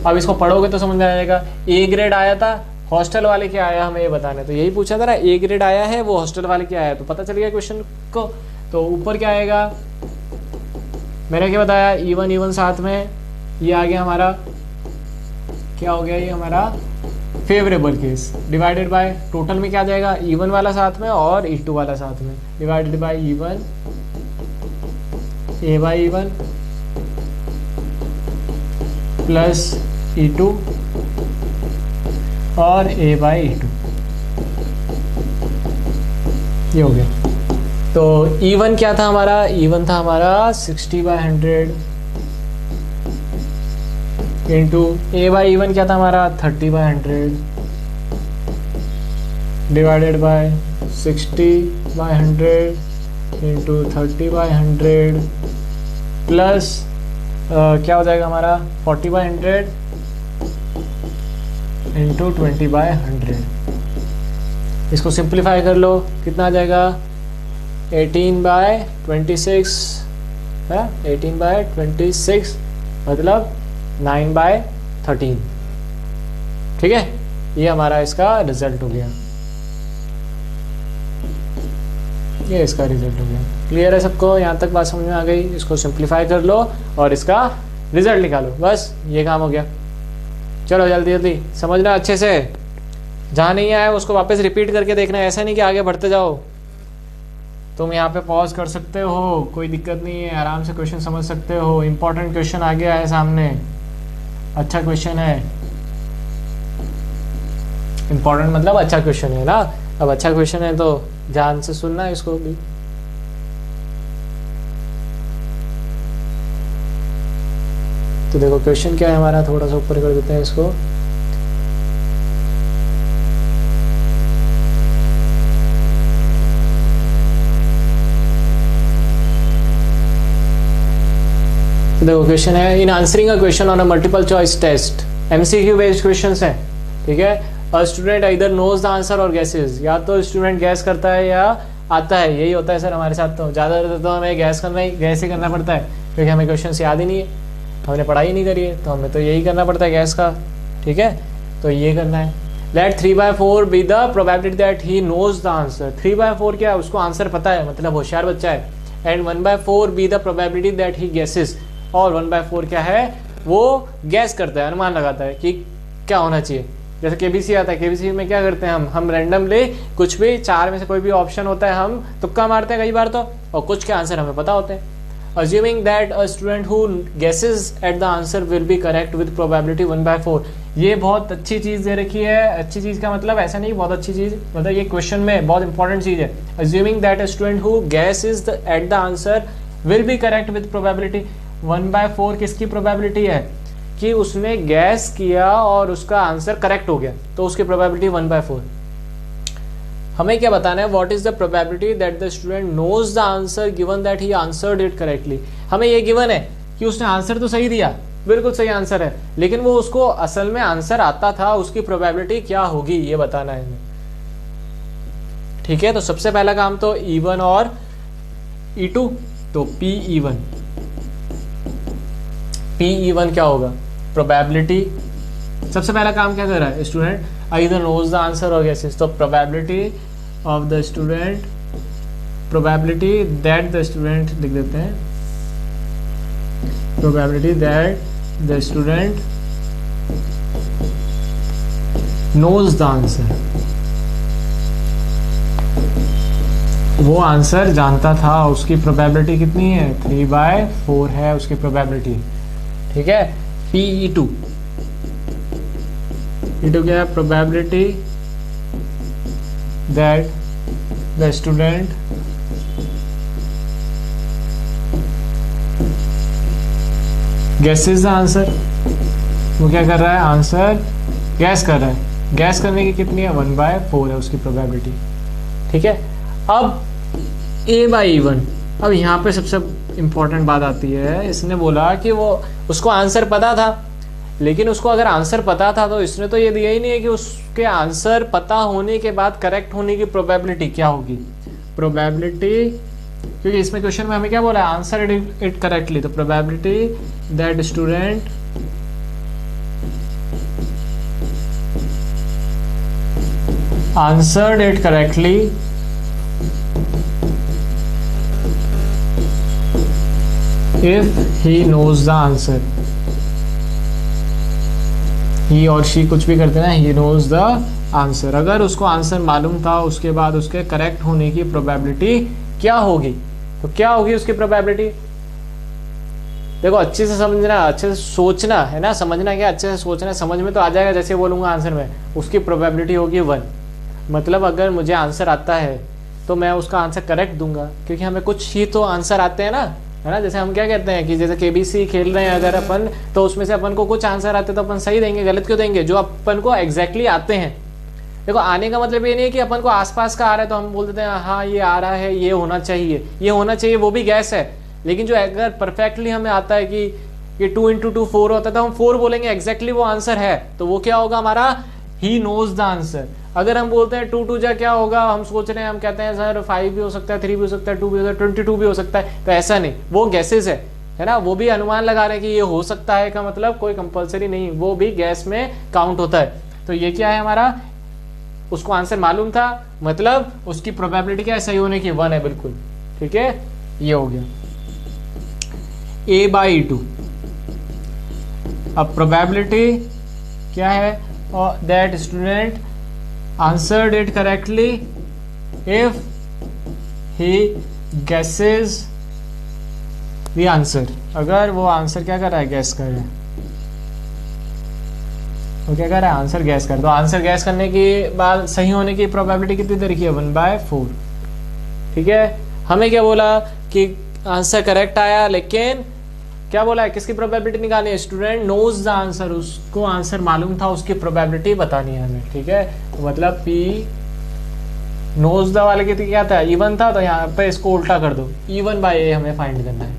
अब इसको पढ़ोगे तो समझ में आ जाएगा। ए ग्रेड आया था, हॉस्टल वाले क्या आया हमें ये बताना है, तो यही पूछा था ना, ए ग्रेड आया है वो हॉस्टल वाले क्या आया, तो पता चल गया क्वेश्चन को। तो ऊपर क्या आएगा, मैंने क्या बताया, E1 साथ में, ये आ गया हमारा, क्या हो गया ये हमारा favourable case, divided by total में क्या आ जाएगा, E1 वाला साथ में और E2 वाला साथ में, divided by E1 A/E1 plus E2 और A/E2, ये हो गया। तो E1 क्या था हमारा, E1 था हमारा 60/100 इंटू A/E1 क्या था हमारा 30/100 डिवाइडेड बाय 60/100 इंटू 30/100 प्लस क्या हो जाएगा हमारा 40/100 इंटू 20/100। इसको सिंप्लीफाई कर लो, कितना आ जाएगा 18/26 है, 18/26 मतलब 9/13, ठीक है। ये हमारा इसका रिजल्ट हो गया, ये इसका रिजल्ट हो गया। क्लियर है सबको, यहाँ तक बात समझ में आ गई। इसको सिंप्लीफाई कर लो और इसका रिजल्ट निकालो, बस ये काम हो गया। चलो जल्दी जल्दी समझना अच्छे से, जहाँ नहीं आया उसको वापस रिपीट करके देखना, ऐसा नहीं कि आगे बढ़ते जाओ। तुम यहाँ पे पॉज कर सकते हो, कोई दिक्कत नहीं है, आराम से क्वेश्चन समझ सकते हो। इंपॉर्टेंट क्वेश्चन आ गया है सामने, अच्छा क्वेश्चन है, इंपॉर्टेंट मतलब अच्छा क्वेश्चन है ना। अब अच्छा क्वेश्चन है तो ध्यान से सुनना है इसको भी। तो देखो क्वेश्चन क्या है हमारा, थोड़ा सा ऊपर कर देते हैं इसको। तो देखो क्वेश्चन है, in answering a question on a multiple choice test, MCQ based questions है, ठीक है। अ स्टूडेंट इधर नोज द आंसर और गेसेस, या तो स्टूडेंट गैस करता है या आता है, यही होता है सर हमारे साथ। तो ज़्यादातर तो हमें गैस ही करना पड़ता है, क्योंकि हमें क्वेश्चन याद ही नहीं है, हमने पढ़ाई नहीं करी है, तो हमें तो यही करना पड़ता है गैस का, ठीक है। तो ये करना है। Let 3/4 be the probability that he knows the answer. 3/4 क्या है, उसको आंसर पता है, मतलब होशियार बच्चा है। And 1/4 B the probability that he guesses, और 1/4 क्या है, वो गैस करता है, अनुमान लगाता है कि क्या होना चाहिए। जैसे केबीसी आता है, केबीसी में क्या करते हैं हम रैंडमली कुछ भी 4 में से कोई भी ऑप्शन होता है, हम तुक्का मारते हैं कई बार तो, और कुछ के आंसर हमें पता होते हैं। Assuming that a student who guesses at the answer will be correct with probability 1/4, ये बहुत अच्छी चीज़ दे रखी है। अच्छी चीज़ का मतलब ऐसा नहीं बहुत अच्छी चीज़, मतलब ये क्वेश्चन में बहुत इंपॉर्टेंट चीज़ है। Assuming that a student who guesses at the answer will be correct with probability 1/4, किसकी प्रोबेबिलिटी है कि उसने गैस किया और उसका आंसर करेक्ट हो गया, तो उसकी प्रोबेबिलिटी 1/4। हमें क्या बताना है, what is the probability that the student knows the answer given that he answered it correctly. हमें ये गिवन है कि उसने आंसर तो सही दिया, बिल्कुल सही आंसर है, लेकिन वो उसको असल में आंसर आता था, उसकी प्रोबेबिलिटी क्या होगी ये बताना है हमें, ठीक है। तो सबसे पहला काम तो E1 और E2, तो P1 क्या होगा, प्रोबेबिलिटी। सबसे पहला काम क्या कर रहा है student, either knows the answer or guesses, तो probability of the student, probability that the student लिख देते हैं, probability that the student knows the answer, वो आंसर जानता था, उसकी प्रोबेबिलिटी कितनी है, 3/4 है उसकी प्रोबेबिलिटी, ठीक है। P2 क्या है, probability that the student guesses the answer, वो क्या कर रहा है, आंसर गैस कर रहा है। गैस करने की कितनी है, 1/4 है उसकी प्रोबेबिलिटी, ठीक है। अब A/E1, अब यहाँ पे सबसे इंपॉर्टेंट बात आती है, इसने बोला कि वो उसको आंसर पता था, लेकिन उसको अगर आंसर पता था तो इसने तो ये दिया ही नहीं है कि उसके आंसर पता होने के बाद करेक्ट होने की प्रोबेबिलिटी क्या होगी। प्रोबेबिलिटी, क्योंकि इसमें क्वेश्चन में हमें क्या बोला है, आंसर इट करेक्टली, तो probability that student answered it correctly if he knows the answer, he और शी कुछ भी करते हैं, ही नोज द आंसर। अगर उसको आंसर मालूम था, उसके बाद उसके करेक्ट होने की प्रोबेबिलिटी क्या होगी, तो क्या होगी उसकी प्रोबेबिलिटी। देखो अच्छे से समझना, अच्छे से सोचना है ना, समझना क्या, अच्छे से सोचना, समझ में तो आ जाएगा जैसे बोलूंगा आंसर में। उसकी प्रोबेबिलिटी होगी 1, मतलब अगर मुझे आंसर आता है तो मैं उसका आंसर करेक्ट दूंगा, क्योंकि हमें कुछ ही तो आंसर आते हैं ना, है ना। जैसे हम क्या कहते हैं कि जैसे केबीसी खेल रहे हैं अगर अपन, तो उसमें से अपन को कुछ आंसर आते तो अपन सही देंगे, गलत क्यों देंगे, जो अपन को एग्जैक्टली आते हैं। देखो आने का मतलब ये नहीं है कि अपन को आसपास का आ रहा है तो हम बोल देते हैं हाँ ये आ रहा है, ये होना चाहिए, ये होना चाहिए, वो भी गैस है। लेकिन जो अगर परफेक्टली हमें आता है कि ये 2 × 2 4 होता है, तो हम 4 बोलेंगे, एग्जैक्टली वो आंसर है, तो वो क्या होगा हमारा, ही नोज द आंसर। अगर हम बोलते हैं 2 2 जा क्या होगा, हम सोच रहे हैं, हम कहते हैं सर 5 भी हो सकता है, 3 भी हो सकता है, 2 भी हो सकता है, 22 भी हो सकता है, तो ऐसा नहीं, वो गैसेस है ना, वो भी अनुमान लगा रहे हैं कि ये हो सकता है का मतलब कोई कंपलसरी नहीं, वो भी गैस में काउंट होता है। तो ये क्या है हमारा, उसको आंसर मालूम था, मतलब उसकी प्रोबेबिलिटी क्या है, सही होने की 1 है बिल्कुल, ठीक है। ये हो गया A/E2। अब प्रोबेबिलिटी क्या है, that student answered it correctly if he guesses the answer, अगर वो आंसर क्या कर रहा है, गैस कर रहा है, वो क्या कर रहा है, आंसर गैस कर। तो आंसर गैस करने के बाद सही होने की प्रोबेबिलिटी कितनी दे रखी है, 1/4, ठीक है। हमें क्या बोला कि आंसर करेक्ट आया, लेकिन क्या बोला है, किसकी प्रोबेबिलिटी निकालनी है, स्टूडेंट नोज द आंसर, उसको आंसर मालूम था, उसकी प्रोबेबिलिटी बतानी है हमें, ठीक है। तो मतलब P नोज द वाले की क्या था, E1 था, तो यहाँ पे इसको उल्टा कर दो, E1/A हमें फाइंड करना है,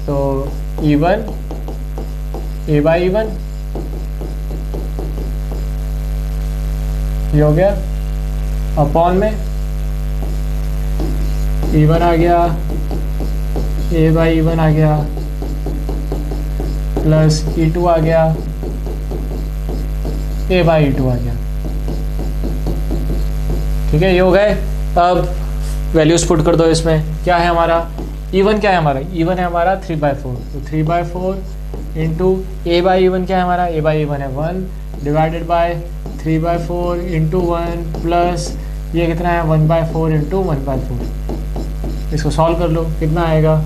तो E1 A/E1 ये हो गया, अपॉन में E1 आ गया, A/E1 आ गया, प्लस E2 आ गया, A/E2 आ गया। ठीक है, ये हो गए। अब वैल्यूज पुट कर दो इसमें। क्या है हमारा E1, क्या है हमारा E1 है हमारा 3/4, तो 3/4 इंटू A/E1 क्या है हमारा A/E1 है 1 डिवाइडेड बाय 3/4 इंटू 1 प्लस ये कितना है 1/4 इंटू 1/4। इसको सॉल्व कर लो, कितना आएगा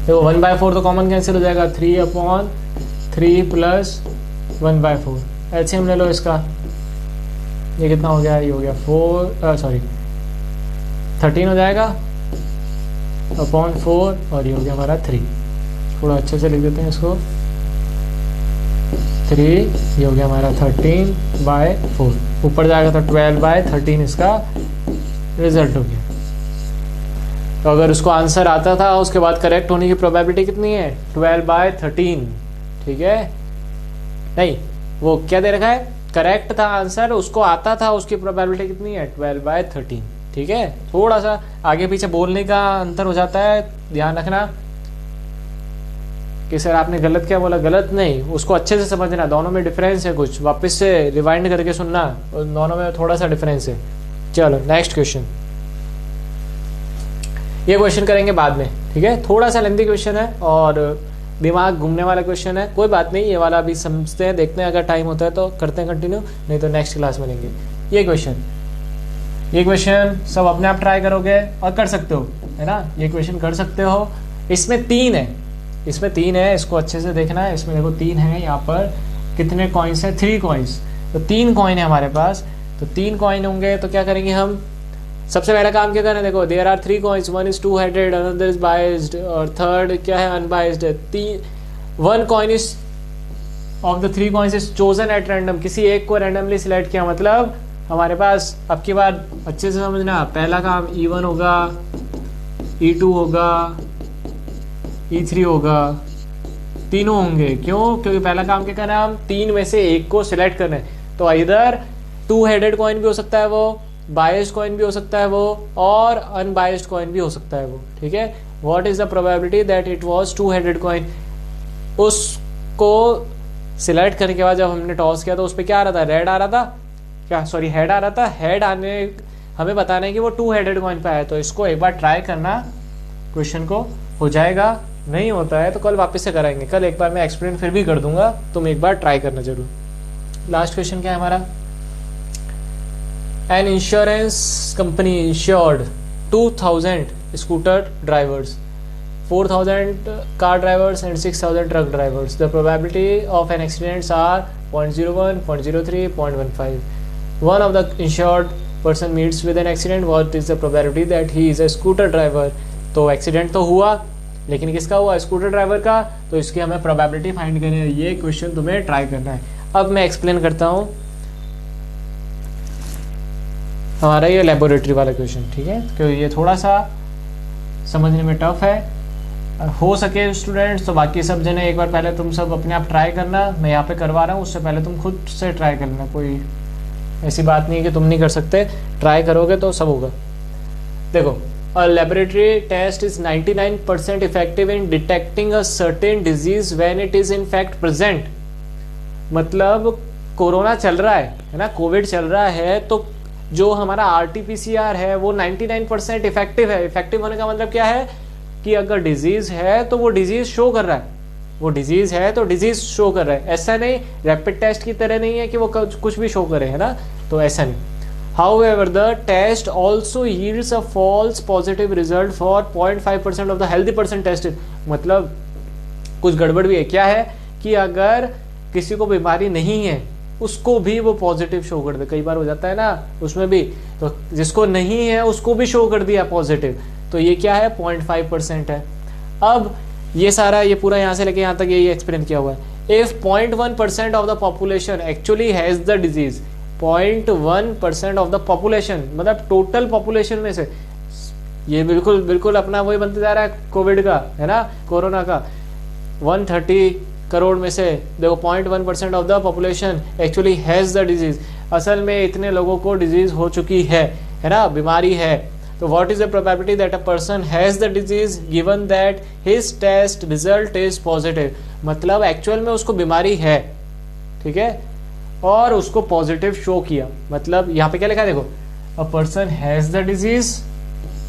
देखो 1/4 तो कॉमन कैंसिल हो जाएगा, 3/3 प्लस 1/4। एलसीएम ले लो इसका, ये कितना हो गया, ये हो गया 13 हो जाएगा अपॉन 4 और ये हो गया हमारा 3। थोड़ा अच्छे से लिख देते हैं इसको, 3 ये हो गया हमारा 13/4, ऊपर जाएगा तो 12/13 इसका रिजल्ट हो गया। तो अगर उसको आंसर आता था उसके बाद करेक्ट होने की प्रोबेबिलिटी कितनी है 12/13। ठीक है, नहीं वो क्या दे रखा है, करेक्ट था आंसर, उसको आता था, उसकी प्रोबेबिलिटी कितनी है 12/13। ठीक है, थोड़ा सा आगे पीछे बोलने का अंतर हो जाता है, ध्यान रखना कि सर आपने गलत क्या बोला, गलत नहीं, उसको अच्छे से समझना, दोनों में डिफरेंस है कुछ, वापस से रिवाइंड करके सुनना, दोनों में थोड़ा सा डिफरेंस है। चलो नेक्स्ट क्वेश्चन, ये क्वेश्चन करेंगे बाद में। ठीक है, थोड़ा सा लेंथी क्वेश्चन है और दिमाग घूमने वाला क्वेश्चन है, कोई बात नहीं, ये वाला अभी समझते हैं, देखते हैं, अगर टाइम होता है तो करते हैं कंटिन्यू, नहीं तो नेक्स्ट क्लास में लेंगे। ये क्वेश्चन सब अपने आप ट्राई करोगे और कर सकते हो, है ना, ये क्वेश्चन कर सकते हो। इसमें 3 है, इसको अच्छे से देखना है। इसमें देखो 3 है, यहाँ पर कितने कॉइन्स है 3 कॉइन्स, तो 3 कॉइन है हमारे पास, तो 3 कॉइन होंगे तो क्या करेंगे हम, सबसे पहला काम क्या करना है, देखो there are 3 coins, one is 2-headed, another is biased और थर्ड क्या है अनबाइज्ड है। 1 coin is of the 3 coins is chosen at random, किसी एक को रैंडमली सिलेक्ट किया, मतलब हमारे पास अब की बार अच्छे से समझना, पहला काम E1 होगा, E2 होगा, E3 होगा, तीनों होंगे। क्यों, क्योंकि पहला काम क्या करना है, हम 3 में से एक को सिलेक्ट करना है। तो इधर 2-headed कॉइन भी हो सकता है वो, बायस्ड कॉइन भी हो सकता है वो, और अनबायस्ड कॉइन भी हो सकता है वो। ठीक है, what is the probability that it was 2-headed coin. उसको सिलेक्ट करने के बाद जब हमने टॉस किया तो उस पर क्या आ रहा था, रेड आ रहा था, क्या सॉरी हेड आ रहा था, हेड आने हमें बताना है कि वो 2-headed कॉइन पे आया। तो इसको एक बार ट्राई करना, क्वेश्चन को हो जाएगा, नहीं होता है तो कल वापस से कराएंगे, कल एक बार मैं एक्सप्लेन फिर भी कर दूंगा, तुम एक बार ट्राई करना जरूर। लास्ट क्वेश्चन क्या है हमारा, an insurance company insured 2000 scooter drivers, 4000 car drivers and 6000 truck drivers. The probability of an accidents are 0.01, 0.03, 0.15. One of the insured person meets with an accident. What is the probability that he is a scooter driver? तो एक्सीडेंट तो हुआ, लेकिन किसका हुआ, स्कूटर ड्राइवर का, तो इसकी हमें प्रोबेबिलिटी फाइंड करनी है। ये क्वेश्चन तुम्हें ट्राई करना है। अब मैं एक्सप्लेन करता हूँ हमारा ये लेबोरेटरी वाला क्वेश्चन। ठीक है, क्योंकि ये थोड़ा सा समझने में टफ है, हो सके स्टूडेंट्स तो बाकी सब जने एक बार पहले तुम सब अपने आप ट्राई करना, मैं यहाँ पे करवा रहा हूँ, उससे पहले तुम खुद से ट्राई करना, कोई ऐसी बात नहीं है कि तुम नहीं कर सकते, ट्राई करोगे तो सब होगा। देखो, a laboratory test is 99% effective in detecting a certain disease when it is in fact present. मतलब कोरोना चल रहा है ना, कोविड चल रहा है, तो जो हमारा RT-PCR है वो 99% इफेक्टिव है। इफेक्टिव होने का मतलब क्या है कि अगर डिजीज है तो वो डिजीज शो कर रहा है, वो डिजीज है तो डिजीज शो कर रहा है। ऐसा नहीं, रैपिड टेस्ट की तरह नहीं है कि वो कुछ भी शो करे, है ना, तो ऐसा नहीं। However, the test also yields a false positive result for 0.5% of the healthy person tested. मतलब कुछ गड़बड़ भी है, क्या है कि अगर किसी को बीमारी नहीं है उसको भी वो पॉजिटिव शो कर दे, कई बार हो जाता है ना उसमें भी, तो जिसको नहीं है उसको भी शो कर दिया पॉजिटिव, तो ये क्या है 0.5% है। अब ये सारा, ये पूरा यहाँ से लेके यहाँ तक यही एक्सप्लेन किया हुआ है। If 0.1% of the population actually has the disease, 0.1% of the population मतलब टोटल पॉपुलेशन में से ये बिल्कुल बिल्कुल अपना वही बनते जा रहा है कोविड का, है ना, कोरोना का। 130 करोड़ में से देखो 0.1% of the population actually has the disease. असल में इतने लोगों को डिजीज हो चुकी है ना, बीमारी है। तो what is the probability that a person has the disease given that his test result is positive. मतलब एक्चुअल में उसको बीमारी है, ठीक है, और उसको पॉजिटिव शो किया। मतलब यहाँ पे क्या लिखा है देखो, a person has the disease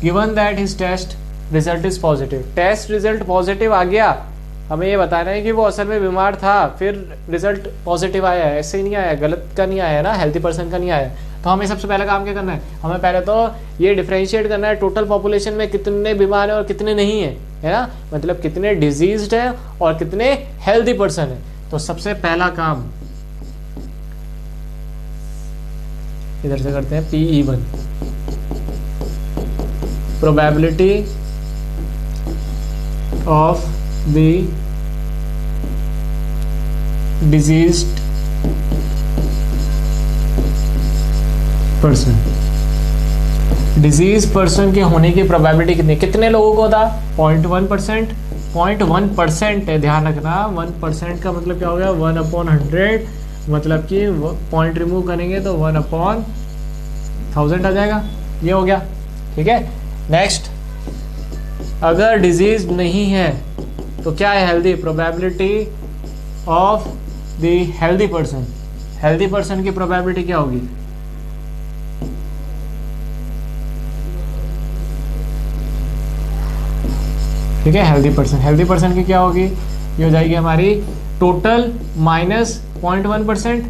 given that his test result is positive. Test result positive आ गया, हमें ये बताना है कि वो असल में बीमार था, फिर रिजल्ट पॉजिटिव आया है, ऐसे ही नहीं आया, गलत का नहीं आया ना, हेल्थी पर्सन का नहीं आया। तो हमें सबसे पहला काम क्या करना है, हमें पहले तो ये डिफरेंशिएट करना है टोटल पॉपुलेशन में कितने बीमार है और कितने नहीं है, है ना, मतलब कितने डिजीज्ड है और कितने हेल्थी पर्सन है। तो सबसे पहला काम इधर से करते हैं, PE1 probability of the diseased person. Disease person के होने की प्रोबेबिलिटी कितनी, कितने लोगों को था, 0.1%। 0.1% है, ध्यान रखना। 1% का मतलब क्या हो गया, 1/100, मतलब कि पॉइंट रिमूव करेंगे तो 1/1000 आ जाएगा। ये हो गया, ठीक है। नेक्स्ट, अगर डिजीज नहीं है तो क्या है, healthy. Probability of the healthy person, healthy person की प्रोबेबिलिटी क्या होगी, ठीक है, हेल्दी पर्सन की क्या होगी, ये हो जाएगी हमारी टोटल माइनस 0.1%,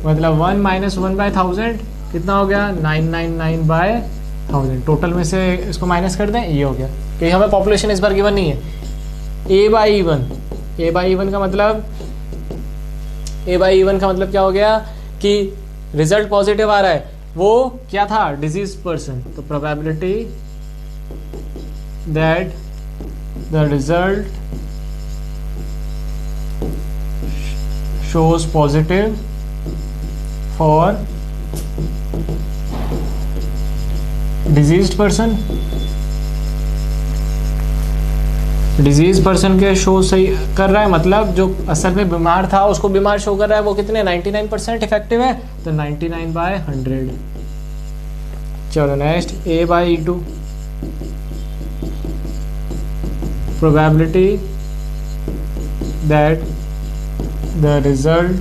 मतलब 1 - 1/1000 कितना हो गया, 999/1000। टोटल में से इसको माइनस कर दें, ये हो गया, क्योंकि हमें पॉपुलेशन इस बार गिवन नहीं है। A/E1 का मतलब क्या हो गया कि रिजल्ट पॉजिटिव आ रहा है, वो क्या था, डिजीज पर्सन। तो probability that the result shows positive for diseased person। Disease person के शो सही कर रहा है, मतलब जो असल में बीमार था उसको बीमार शो कर रहा है, वो कितने 99% इफेक्टिव है, तो 99/100। चलो next, A/E2 probability that the result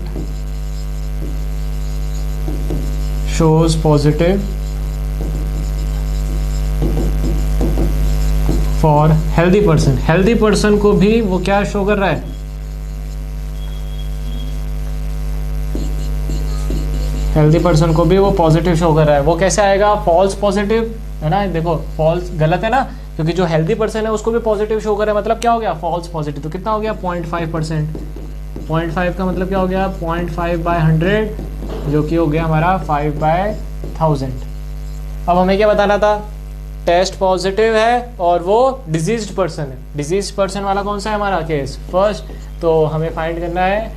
shows positive for healthy person। healthy person को भी वो क्या शो कर रहा है, healthy person को भी वो पॉजिटिव शो कर रहा है। वो कैसे आएगा, फॉल्स पॉजिटिव, है ना, देखो फॉल्स गलत है ना, क्योंकि जो हेल्दी पर्सन है उसको भी पॉजिटिव शो कर रहा है, मतलब क्या हो गया, फॉल्स पॉजिटिव। तो कितना हो गया, 0.5%। 0.5 का मतलब क्या हो गया, 0.5/100, जो कि हो गया हमारा 5/1000। अब हमें क्या बताना था, टेस्ट पॉजिटिव है और वो डिजीज्ड पर्सन है। डिजीज्ड पर्सन वाला कौन सा है हमारा केस, फर्स्ट। तो हमें फाइंड करना है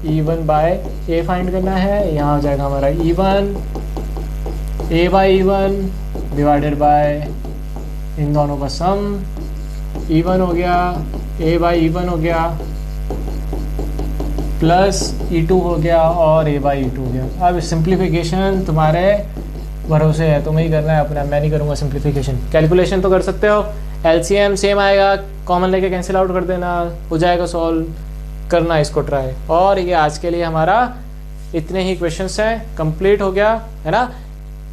E1/A फाइंड करना है। यहाँ हो जाएगा हमारा E1 A/E1 डिवाइडेड बाय इन दोनों का सम। E1 हो गया, A/E1 हो गया, प्लस E2 हो गया और A/E2 हो गया। अब सिंप्लीफिकेशन तुम्हारे भरोसे है, तुम्हें ही करना है अपना, मैं नहीं करूँगा सिंप्लीफिकेशन। कैलकुलेशन तो कर सकते हो, LCM सेम आएगा, कॉमन लेके कैंसिल आउट कर देना, हो जाएगा सॉल्व, करना इसको ट्राई। और ये आज के लिए हमारा इतने ही क्वेश्चंस हैं, कंप्लीट हो गया, है ना,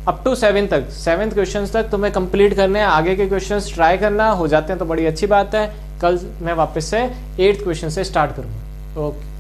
अप टू 7 तक, 7th क्वेश्चंस तक तुम्हें कंप्लीट करने हैं। आगे के क्वेश्चंस ट्राई करना, हो जाते हैं तो बड़ी अच्छी बात है। कल मैं वापस से 8th क्वेश्चन से स्टार्ट करूँगा। ओके।